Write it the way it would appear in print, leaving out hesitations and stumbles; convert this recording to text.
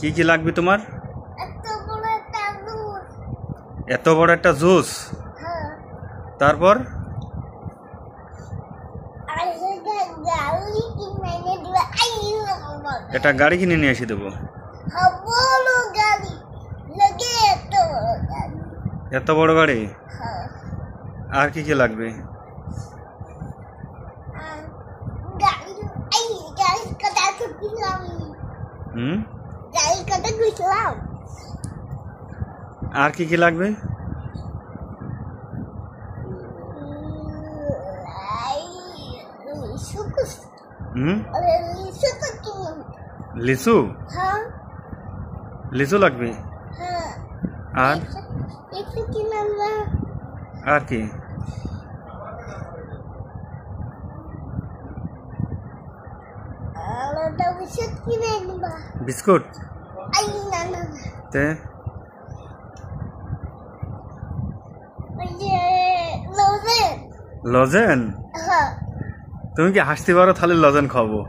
কি কি লাগবে তোমার? এত বড় একটা জুস। তারপর এটা গাড়ি কিনে নিয়ে এসে দেবো। এত বড় গাড়ি? আর কি কি লাগবে? আর কি কি লাগবে? লিচু? লিচু লাগবে। আর আর কি? বিস্কুট? লজেন? তুমি কি হাসতে পারো? তাহলে লজেন খাবো।